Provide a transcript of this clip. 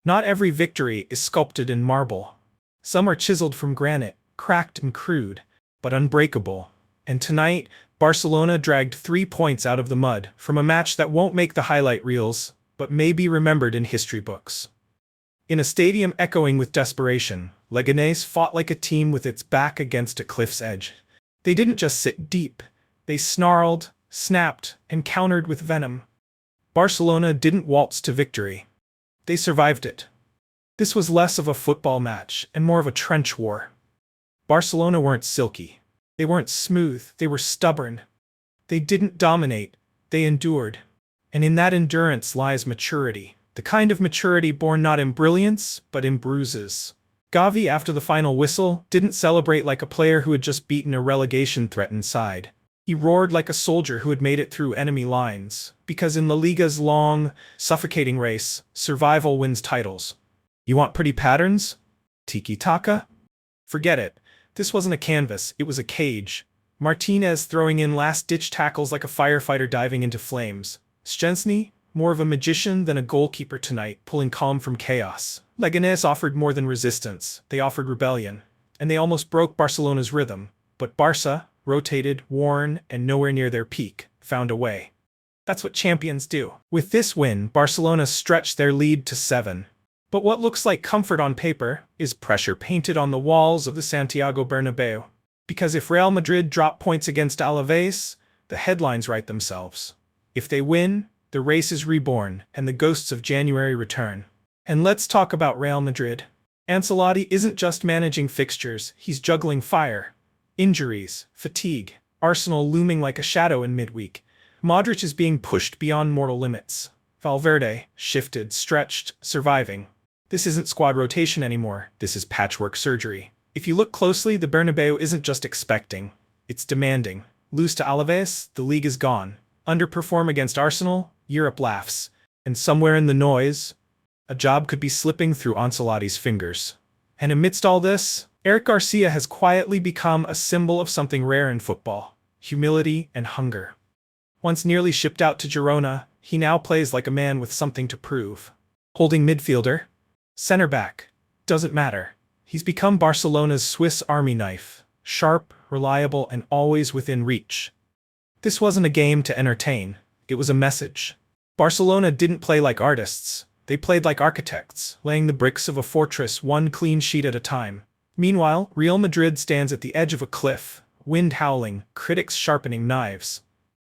Not every victory is sculpted in marble. Some are chiseled from granite, cracked and crude, but unbreakable. And tonight, Barcelona dragged 3 points out of the mud from a match that won't make the highlight reels, but may be remembered in history books. In a stadium echoing with desperation, Leganés fought like a team with its back against a cliff's edge. They didn't just sit deep. They snarled, snapped, and countered with venom. Barcelona didn't waltz to victory. They survived it. This was less of a football match and more of a trench war. Barcelona weren't silky. They weren't smooth. They were stubborn. They didn't dominate. They endured. And in that endurance lies maturity. The kind of maturity born not in brilliance, but in bruises. Gavi, after the final whistle, didn't celebrate like a player who had just beaten a relegation-threatened side. He roared like a soldier who had made it through enemy lines, because in La Liga's long, suffocating race, survival wins titles. You want pretty patterns? Tiki-taka? Forget it. This wasn't a canvas, it was a cage. Martinez throwing in last-ditch tackles like a firefighter diving into flames. Szczęsny, more of a magician than a goalkeeper tonight, pulling calm from chaos. Leganés offered more than resistance, they offered rebellion. And they almost broke Barcelona's rhythm. But Barca, rotated, worn, and nowhere near their peak, found a way. That's what champions do. With this win, Barcelona stretched their lead to 7. But what looks like comfort on paper is pressure painted on the walls of the Santiago Bernabeu. Because if Real Madrid drop points against Alavés, the headlines write themselves. If they win, the race is reborn, and the ghosts of January return. And let's talk about Real Madrid. Ancelotti isn't just managing fixtures, he's juggling fire. Injuries, fatigue, Arsenal looming like a shadow in midweek. Modric is being pushed beyond mortal limits. Valverde, shifted, stretched, surviving. This isn't squad rotation anymore, this is patchwork surgery. If you look closely, the Bernabeu isn't just expecting, it's demanding. Lose to Alavés, the league is gone. Underperform against Arsenal, Europe laughs. And somewhere in the noise, a job could be slipping through Ancelotti's fingers. And amidst all this, Eric Garcia has quietly become a symbol of something rare in football: humility and hunger. Once nearly shipped out to Girona, he now plays like a man with something to prove. Holding midfielder, center back, doesn't matter. He's become Barcelona's Swiss Army knife, sharp, reliable, and always within reach. This wasn't a game to entertain, it was a message. Barcelona didn't play like artists, they played like architects, laying the bricks of a fortress one clean sheet at a time. Meanwhile, Real Madrid stands at the edge of a cliff, wind howling, critics sharpening knives.